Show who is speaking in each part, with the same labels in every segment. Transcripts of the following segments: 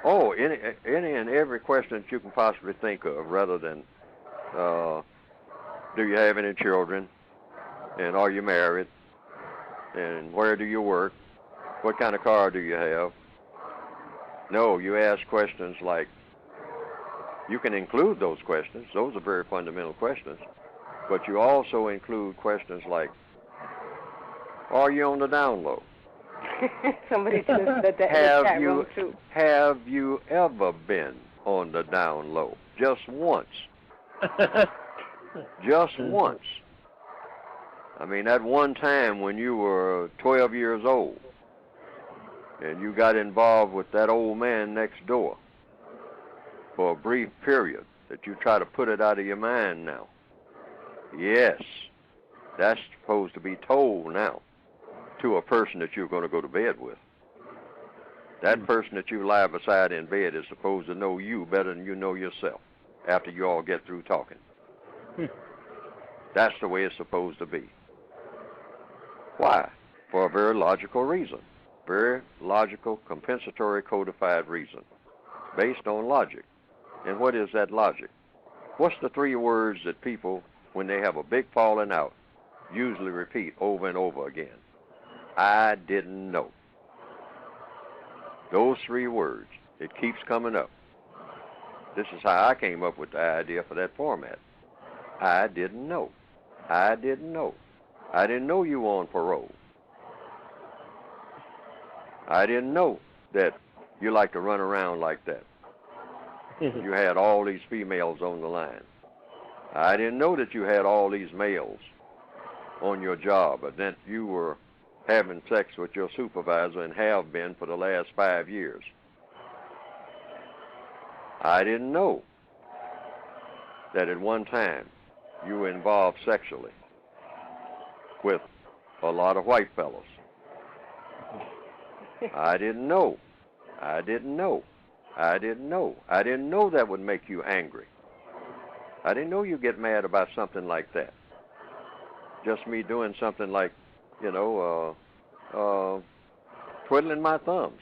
Speaker 1: Oh, any and every question that you can possibly think of, rather than uh, do you have any children, and are you married, and where do you work, what kind of car do you have. No, you ask questions like, you can include those questions. Those are very fundamental questions. But you also include questions like, are you on the down low?
Speaker 2: Somebody just said that in the chat room too.
Speaker 1: Have you ever been on the down low? Just once. Just once. I mean, that one time when you were 12 years old and you got involved with that old man next door for a brief period that you try to put it out of your mind now. Yes, that's supposed to be told now to a person that you're going to go to bed with. That person that you lie beside in bed is supposed to know you better than you know yourself after you all get through talking. That's the way it's supposed to be. Why? For a very logical reason. Very logical, compensatory, codified reason. Based on logic. And what is that logic? What's the three words that people, when they have a big falling out, usually repeat over and over again? I didn't know. Those three words, it keeps coming up. This is how I came up with the idea for that format. I didn't know. I didn't know. I didn't know you were on parole. I didn't know that you like to run around like that. You had all these females on the line. I didn't know that you had all these males on your job, but that you were having sex with your supervisor and have been for the last 5 years. I didn't know that at one time you were involved sexually with a lot of white fellows. I didn't know. I didn't know. I didn't know. I didn't know that would make you angry. I didn't know you'd get mad about something like that. Just me doing something like, twiddling my thumbs.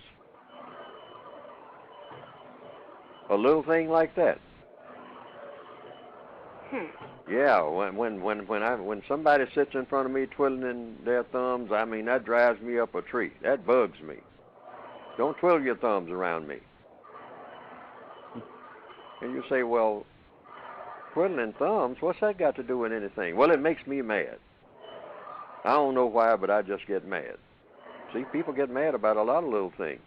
Speaker 1: A little thing like that. Yeah, when somebody sits in front of me twiddling their thumbs, I mean, that drives me up a tree. That bugs me. Don't twiddle your thumbs around me. And you say, well, twiddling thumbs, what's that got to do with anything? Well, it makes me mad. I don't know why, but I just get mad. See, people get mad about a lot of little things.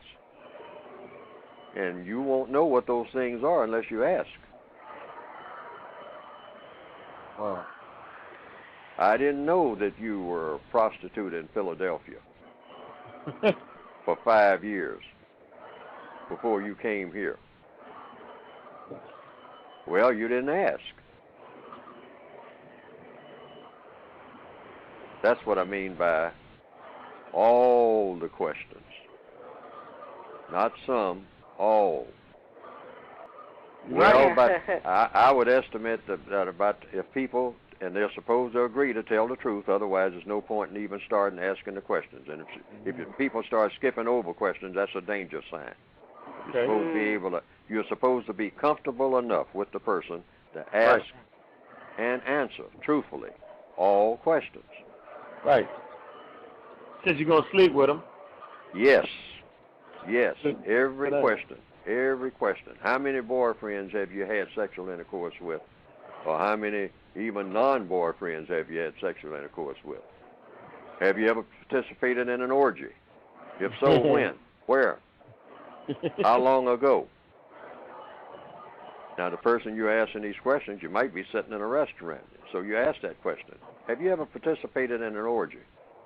Speaker 1: And you won't know what those things are unless you ask.
Speaker 3: Wow.
Speaker 1: I didn't know that you were a prostitute in Philadelphia for 5 years before you came here. Well, you didn't ask. That's what I mean by all the questions. Not some, all. Well, but I would estimate that about, if people, and they're supposed to agree to tell the truth, otherwise there's no point in even starting asking the questions. And if people start skipping over questions, that's a danger sign. You're supposed to be able to, you're supposed to be comfortable enough with the person to ask and answer truthfully all questions.
Speaker 3: Right. Since you're going to sleep with them.
Speaker 1: Yes. Yes. Every question. Every question. How many boyfriends have you had sexual intercourse with? Or how many even non-boyfriends have you had sexual intercourse with? Have you ever participated in an orgy? If so, when? Where? How long ago? Now, the person you're asking these questions, you might be sitting in a restaurant. So you ask that question. Have you ever participated in an orgy?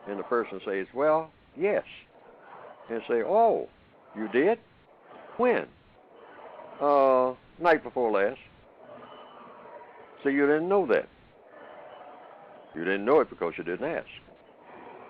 Speaker 1: And the person says, well, yes. And say, oh, you did? When? Night before last. So you didn't know that. You didn't know it because you didn't ask.